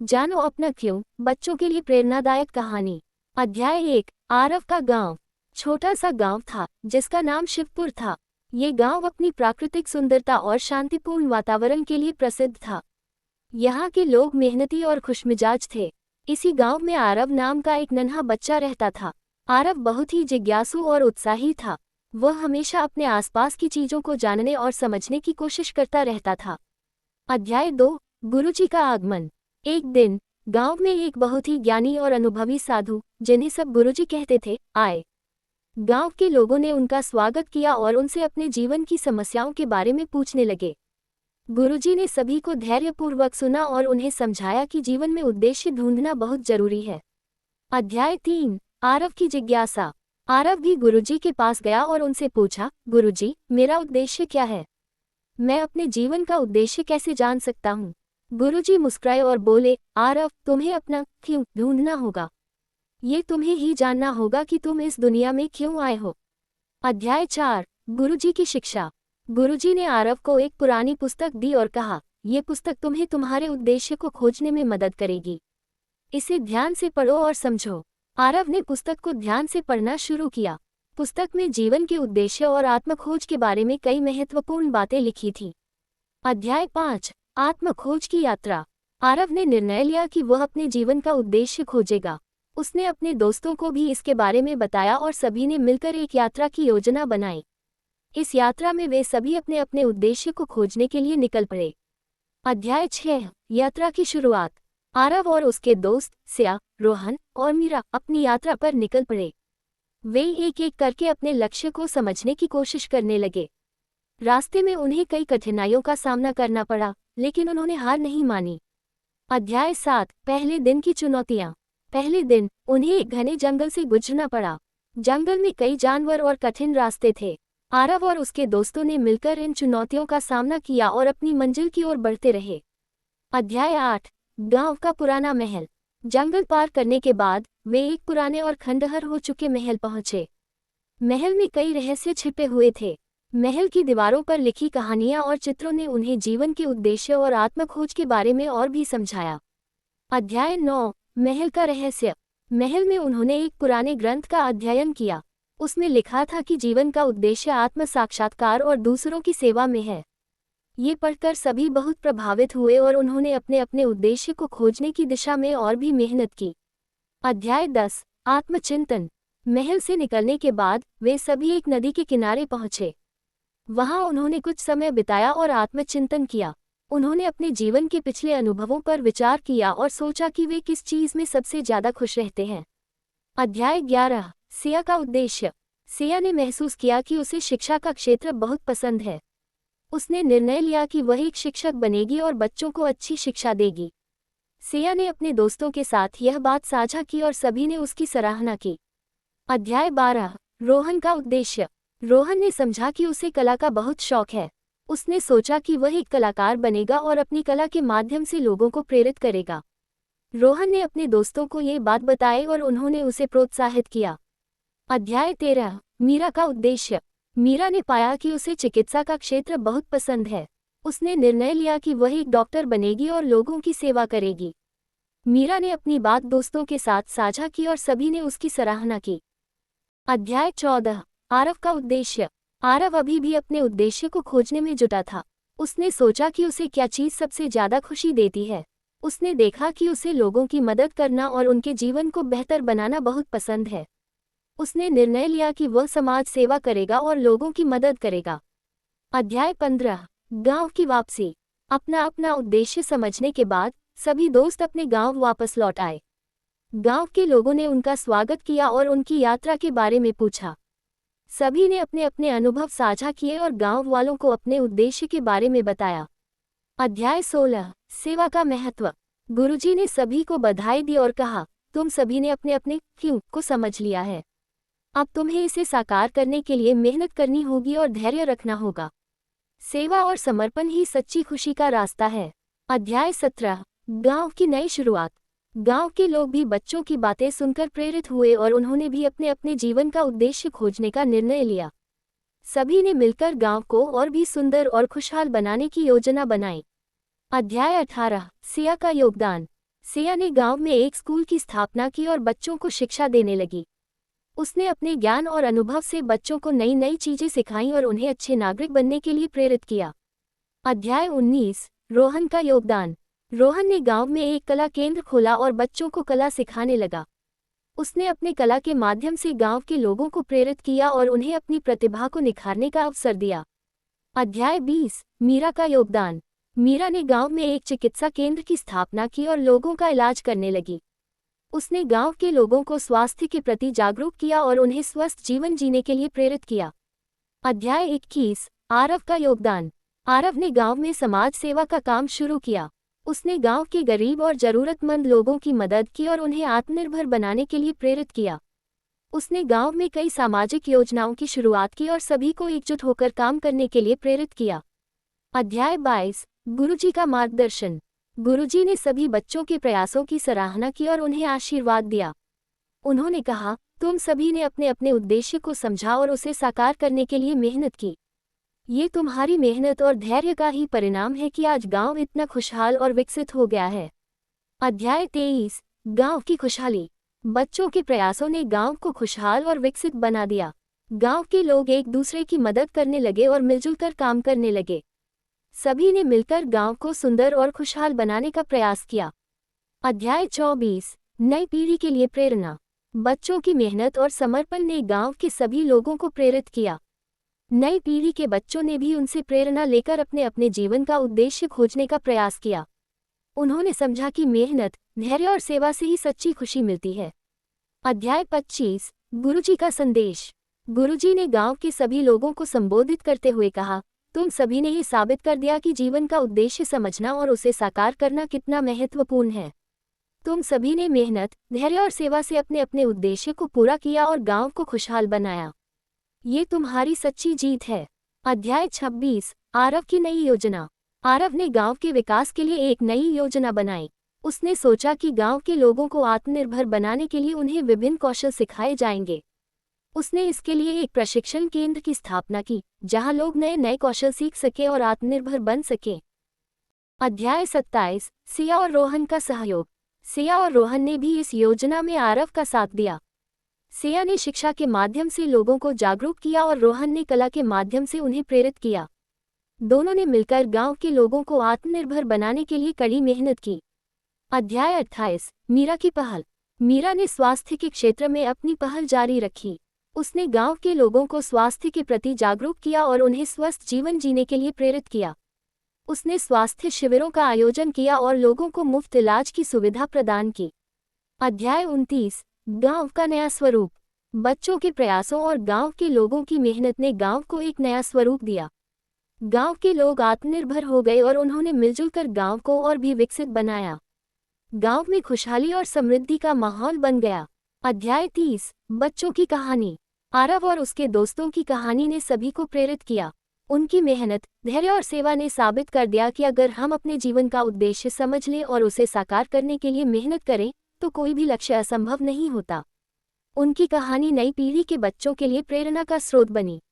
जानो अपना क्यों, बच्चों के लिए प्रेरणादायक कहानी। अध्याय 1। आरव का गांव। छोटा सा गांव था जिसका नाम शिवपुर था। ये गांव अपनी प्राकृतिक सुंदरता और शांतिपूर्ण वातावरण के लिए प्रसिद्ध था। यहाँ के लोग मेहनती और खुशमिजाज थे। इसी गांव में आरव नाम का एक नन्हा बच्चा रहता था। आरव बहुत ही जिज्ञासु और उत्साही था। वह हमेशा अपने आसपास की चीजों को जानने और समझने की कोशिश करता रहता था। अध्याय 2। गुरुजी का आगमन। एक दिन गांव में एक बहुत ही ज्ञानी और अनुभवी साधु, जिन्हें सब गुरुजी कहते थे, आए। गांव के लोगों ने उनका स्वागत किया और उनसे अपने जीवन की समस्याओं के बारे में पूछने लगे। गुरुजी ने सभी को धैर्यपूर्वक सुना और उन्हें समझाया कि जीवन में उद्देश्य ढूंढना बहुत जरूरी है। अध्याय 3। आरव की जिज्ञासा। आरव भी गुरुजी के पास गया और उनसे पूछा, गुरुजी, मेरा उद्देश्य क्या है? मैं अपने जीवन का उद्देश्य कैसे जान सकता हूँ? गुरुजी मुस्कुराए और बोले, आरव, तुम्हें अपना क्यों ढूंढना होगा। ये तुम्हें ही जानना होगा कि तुम इस दुनिया में क्यों आए हो। अध्याय 4। गुरुजी की शिक्षा। गुरुजी ने आरव को एक पुरानी पुस्तक दी और कहा, ये पुस्तक तुम्हें तुम्हारे उद्देश्य को खोजने में मदद करेगी। इसे ध्यान से पढ़ो और समझो। आरव ने पुस्तक को ध्यान से पढ़ना शुरू किया। पुस्तक में जीवन के उद्देश्य और आत्मखोज के बारे में कई महत्वपूर्ण बातें लिखी थी। अध्याय 5। आत्मखोज की यात्रा। आरव ने निर्णय लिया कि वह अपने जीवन का उद्देश्य खोजेगा। उसने अपने दोस्तों को भी इसके बारे में बताया और सभी ने मिलकर एक यात्रा की योजना बनाई। इस यात्रा में वे सभी अपने अपने उद्देश्य को खोजने के लिए निकल पड़े। अध्याय 6। यात्रा की शुरुआत। आरव और उसके दोस्त सिया, रोहन और मीरा अपनी यात्रा पर निकल पड़े। वे एक एक करके अपने लक्ष्य को समझने की कोशिश करने लगे। रास्ते में उन्हें कई कठिनाइयों का सामना करना पड़ा, लेकिन उन्होंने हार नहीं मानी। अध्याय 7। पहले दिन की चुनौतियां। पहले दिन उन्हें एक घने जंगल से गुजरना पड़ा। जंगल में कई जानवर और कठिन रास्ते थे। आरव और उसके दोस्तों ने मिलकर इन चुनौतियों का सामना किया और अपनी मंजिल की ओर बढ़ते रहे। अध्याय 8। गांव का पुराना महल। जंगल पार करने के बाद वे एक पुराने और खंडहर हो चुके महल पहुंचे। महल में कई रहस्य छिपे हुए थे। महल की दीवारों पर लिखी कहानियां और चित्रों ने उन्हें जीवन के उद्देश्य और आत्मखोज के बारे में और भी समझाया। अध्याय 9। महल का रहस्य। महल में उन्होंने एक पुराने ग्रंथ का अध्ययन किया। उसमें लिखा था कि जीवन का उद्देश्य आत्म साक्षात्कार और दूसरों की सेवा में है। ये पढ़कर सभी बहुत प्रभावित हुए और उन्होंने अपने अपने उद्देश्य को खोजने की दिशा में और भी मेहनत की। अध्याय 10। आत्मचिंतन। महल से निकलने के बाद वे सभी एक नदी के किनारे पहुंचे। वहां उन्होंने कुछ समय बिताया और आत्मचिंतन किया। उन्होंने अपने जीवन के पिछले अनुभवों पर विचार किया और सोचा कि वे किस चीज में सबसे ज्यादा खुश रहते हैं। अध्याय 11। सिया का उद्देश्य। सिया ने महसूस किया कि उसे शिक्षा का क्षेत्र बहुत पसंद है। उसने निर्णय लिया कि वह एक शिक्षक बनेगी और बच्चों को अच्छी शिक्षा देगी। सिया ने अपने दोस्तों के साथ यह बात साझा की और सभी ने उसकी सराहना की। अध्याय 12। रोहन का उद्देश्य। रोहन ने समझा कि उसे कला का बहुत शौक है। उसने सोचा कि वह एक कलाकार बनेगा और अपनी कला के माध्यम से लोगों को प्रेरित करेगा। रोहन ने अपने दोस्तों को ये बात बताई और उन्होंने उसे प्रोत्साहित किया। अध्याय 13। मीरा का उद्देश्य। मीरा ने पाया कि उसे चिकित्सा का क्षेत्र बहुत पसंद है। उसने निर्णय लिया कि वह एक डॉक्टर बनेगी और लोगों की सेवा करेगी। मीरा ने अपनी बात दोस्तों के साथ साझा की और सभी ने उसकी सराहना की। अध्याय 14। आरव का उद्देश्य। आरव अभी भी अपने उद्देश्य को खोजने में जुटा था। उसने सोचा कि उसे क्या चीज सबसे ज्यादा खुशी देती है। उसने देखा कि उसे लोगों की मदद करना और उनके जीवन को बेहतर बनाना बहुत पसंद है। उसने निर्णय लिया कि वह समाज सेवा करेगा और लोगों की मदद करेगा। अध्याय 15। गांव की वापसी। अपना अपना उद्देश्य समझने के बाद सभी दोस्त अपने गांव वापस लौट आए। गांव के लोगों ने उनका स्वागत किया और उनकी यात्रा के बारे में पूछा। सभी ने अपने अपने अनुभव साझा किए और गांव वालों को अपने उद्देश्य के बारे में बताया। अध्याय 16। सेवा का महत्व। गुरुजी ने सभी को बधाई दी और कहा, तुम सभी ने अपने अपने क्यों को समझ लिया है। अब तुम्हें इसे साकार करने के लिए मेहनत करनी होगी और धैर्य रखना होगा। सेवा और समर्पण ही सच्ची खुशी का रास्ता है। अध्याय 17। गांव की नई शुरुआत। गांव के लोग भी बच्चों की बातें सुनकर प्रेरित हुए और उन्होंने भी अपने अपने जीवन का उद्देश्य खोजने का निर्णय लिया। सभी ने मिलकर गांव को और भी सुंदर और खुशहाल बनाने की योजना बनाई। अध्याय 18। सिया का योगदान। सिया ने गांव में एक स्कूल की स्थापना की और बच्चों को शिक्षा देने लगी। उसने अपने ज्ञान और अनुभव से बच्चों को नई नई चीजें सिखाईं और उन्हें अच्छे नागरिक बनने के लिए प्रेरित किया। अध्याय 19, रोहन का योगदान। रोहन ने गांव में एक कला केंद्र खोला और बच्चों को कला सिखाने लगा। उसने अपने कला के माध्यम से गांव के लोगों को प्रेरित किया और उन्हें अपनी प्रतिभा को निखारने का अवसर दिया। अध्याय 20, मीरा का योगदान। मीरा ने गांव में एक चिकित्सा केंद्र की स्थापना की और लोगों का इलाज करने लगी। उसने गांव के लोगों को स्वास्थ्य के प्रति जागरूक किया और उन्हें स्वस्थ जीवन जीने के लिए प्रेरित किया। अध्याय 21, आरव का योगदान। आरव ने गांव में समाज सेवा का काम शुरू किया। उसने गांव के गरीब और जरूरतमंद लोगों की मदद की और उन्हें आत्मनिर्भर बनाने के लिए प्रेरित किया। उसने गांव में कई सामाजिक योजनाओं की शुरुआत की और सभी को एकजुट होकर काम करने के लिए प्रेरित किया। अध्याय 22, गुरुजी का मार्गदर्शन। गुरुजी ने सभी बच्चों के प्रयासों की सराहना की और उन्हें आशीर्वाद दिया। उन्होंने कहा, तुम सभी ने अपने अपने उद्देश्य को समझा और उसे साकार करने के लिए मेहनत की। ये तुम्हारी मेहनत और धैर्य का ही परिणाम है कि आज गांव इतना खुशहाल और विकसित हो गया है। अध्याय 23, गांव की खुशहाली। बच्चों के प्रयासों ने गांव को खुशहाल और विकसित बना दिया। गांव के लोग एक दूसरे की मदद करने लगे और मिलजुल कर काम करने लगे। सभी ने मिलकर गांव को सुंदर और खुशहाल बनाने का प्रयास किया। अध्याय 24, नई पीढ़ी के लिए प्रेरणा। बच्चों की मेहनत और समर्पण ने गांव के सभी लोगों को प्रेरित किया। नई पीढ़ी के बच्चों ने भी उनसे प्रेरणा लेकर अपने अपने जीवन का उद्देश्य खोजने का प्रयास किया। उन्होंने समझा कि मेहनत, धैर्य और सेवा से ही सच्ची खुशी मिलती है। अध्याय 25, गुरुजी का संदेश। गुरुजी ने गांव के सभी लोगों को संबोधित करते हुए कहा, तुम सभी ने ये साबित कर दिया कि जीवन का उद्देश्य समझना और उसे साकार करना कितना महत्वपूर्ण है। तुम सभी ने मेहनत, धैर्य और सेवा से अपने अपने उद्देश्य को पूरा किया और गांव को खुशहाल बनाया। ये तुम्हारी सच्ची जीत है। अध्याय 26, आरव की नई योजना। आरव ने गांव के विकास के लिए एक नई योजना बनाई। उसने सोचा कि गांव के लोगों को आत्मनिर्भर बनाने के लिए उन्हें विभिन्न कौशल सिखाए जाएंगे। उसने इसके लिए एक प्रशिक्षण केंद्र की स्थापना की, जहां लोग नए नए कौशल सीख सके और आत्मनिर्भर बन सके। अध्याय 27, सिया और रोहन का सहयोग। सिया और रोहन ने भी इस योजना में आरव का साथ दिया। सिया ने शिक्षा के माध्यम से लोगों को जागरूक किया और रोहन ने कला के माध्यम से उन्हें प्रेरित किया। दोनों ने मिलकर गांव के लोगों को आत्मनिर्भर बनाने के लिए कड़ी मेहनत की। अध्याय 28, मीरा की पहल। मीरा ने स्वास्थ्य के क्षेत्र में अपनी पहल जारी रखी। उसने गांव के लोगों को स्वास्थ्य के प्रति जागरूक किया और उन्हें स्वस्थ जीवन जीने के लिए प्रेरित किया। उसने स्वास्थ्य शिविरों का आयोजन किया और लोगों को मुफ्त इलाज की सुविधा प्रदान की। अध्याय 29, गांव का नया स्वरूप। बच्चों के प्रयासों और गांव के लोगों की मेहनत ने गांव को एक नया स्वरूप दिया। गांव के लोग आत्मनिर्भर हो गए और उन्होंने मिलजुल कर गांव को और भी विकसित बनाया। गांव में खुशहाली और समृद्धि का माहौल बन गया। अध्याय 30, बच्चों की कहानी। आरव और उसके दोस्तों की कहानी ने सभी को प्रेरित किया। उनकी मेहनत, धैर्य और सेवा ने साबित कर दिया कि अगर हम अपने जीवन का उद्देश्य समझ लें और उसे साकार करने के लिए मेहनत करें, तो कोई भी लक्ष्य असंभव नहीं होता। उनकी कहानी नई पीढ़ी के बच्चों के लिए प्रेरणा का स्रोत बनी।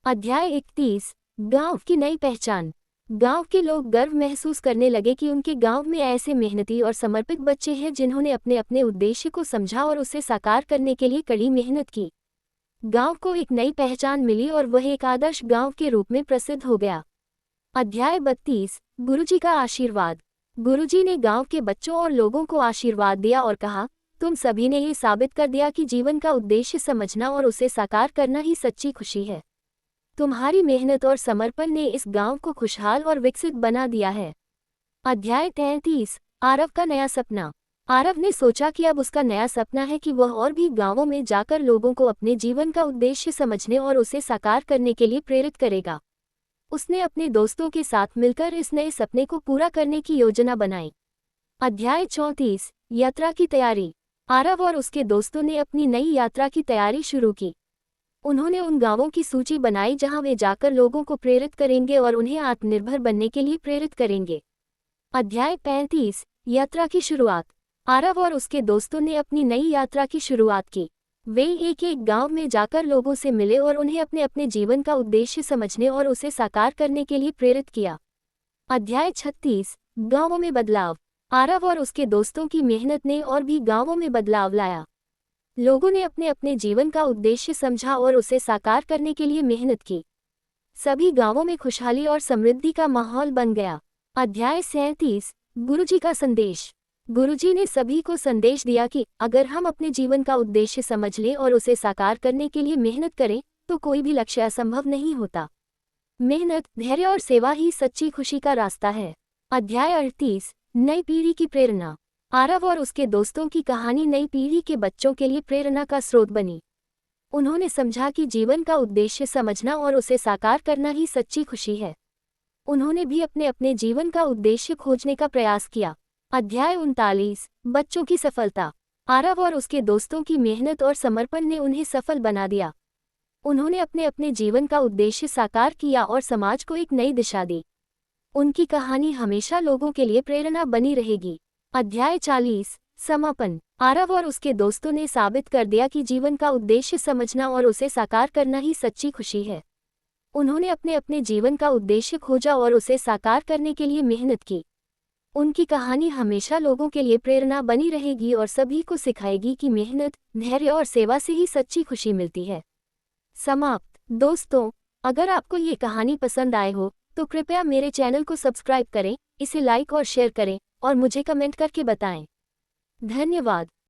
अध्याय 31, गांव की नई पहचान। गांव के लोग गर्व महसूस करने लगे कि उनके गांव में ऐसे मेहनती और समर्पित बच्चे हैं जिन्होंने अपने अपने उद्देश्य को समझा और उसे साकार करने के लिए कड़ी मेहनत की। गांव को एक नई पहचान मिली और वह एक आदर्श गांव के रूप में प्रसिद्ध हो गया। अध्याय 32, गुरुजी का आशीर्वाद। गुरुजी ने गांव के बच्चों और लोगों को आशीर्वाद दिया और कहा, तुम सभी ने ये साबित कर दिया कि जीवन का उद्देश्य समझना और उसे साकार करना ही सच्ची खुशी है। तुम्हारी मेहनत और समर्पण ने इस गांव को खुशहाल और विकसित बना दिया है। अध्याय 33, आरव का नया सपना। आरव ने सोचा कि अब उसका नया सपना है कि वह और भी गांवों में जाकर लोगों को अपने जीवन का उद्देश्य समझने और उसे साकार करने के लिए प्रेरित करेगा। उसने अपने दोस्तों के साथ मिलकर इस नए सपने को पूरा करने की योजना बनाई। अध्याय 34, यात्रा की तैयारी। आरव और उसके दोस्तों ने अपनी नई यात्रा की तैयारी शुरू की। उन्होंने उन गांवों की सूची बनाई जहां वे जाकर लोगों को प्रेरित करेंगे और उन्हें आत्मनिर्भर बनने के लिए प्रेरित करेंगे। अध्याय 35, यात्रा की शुरुआत। आरव और उसके दोस्तों ने अपनी नई यात्रा की शुरुआत की। वे एक एक गांव में जाकर लोगों से मिले और उन्हें अपने अपने जीवन का उद्देश्य समझने और उसे साकार करने के लिए प्रेरित किया। अध्याय 36, गांवों में बदलाव। आरव और उसके दोस्तों की मेहनत ने और भी गांवों में बदलाव लाया। लोगों ने अपने अपने जीवन का उद्देश्य समझा और उसे साकार करने के लिए मेहनत की। सभी गांवों में खुशहाली और समृद्धि का माहौल बन गया। अध्याय 37 गुरुजी का संदेश। गुरुजी ने सभी को संदेश दिया कि अगर हम अपने जीवन का उद्देश्य समझ लें और उसे साकार करने के लिए मेहनत करें तो कोई भी लक्ष्य असंभव नहीं होता। मेहनत, धैर्य और सेवा ही सच्ची खुशी का रास्ता है। अध्याय 38 नई पीढ़ी की प्रेरणा। आरव और उसके दोस्तों की कहानी नई पीढ़ी के बच्चों के लिए प्रेरणा का स्रोत बनी। उन्होंने समझा कि जीवन का उद्देश्य समझना और उसे साकार करना ही सच्ची खुशी है। उन्होंने भी अपने अपने जीवन का उद्देश्य खोजने का प्रयास किया। अध्याय 39 बच्चों की सफलता। आरव और उसके दोस्तों की मेहनत और समर्पण ने उन्हें सफल बना दिया। उन्होंने अपने अपने जीवन का उद्देश्य साकार किया और समाज को एक नई दिशा दी। उनकी कहानी हमेशा लोगों के लिए प्रेरणा बनी रहेगी। अध्याय 40 समापन। आरव और उसके दोस्तों ने साबित कर दिया कि जीवन का उद्देश्य समझना और उसे साकार करना ही सच्ची खुशी है। उन्होंने अपने अपने जीवन का उद्देश्य खोजा और उसे साकार करने के लिए मेहनत की। उनकी कहानी हमेशा लोगों के लिए प्रेरणा बनी रहेगी और सभी को सिखाएगी कि मेहनत, धैर्य और सेवा से ही सच्ची खुशी मिलती है। समाप्त। दोस्तों, अगर आपको ये कहानी पसंद आए हो तो कृपया मेरे चैनल को सब्सक्राइब करें, इसे लाइक और शेयर करें और मुझे कमेंट करके बताएं। धन्यवाद।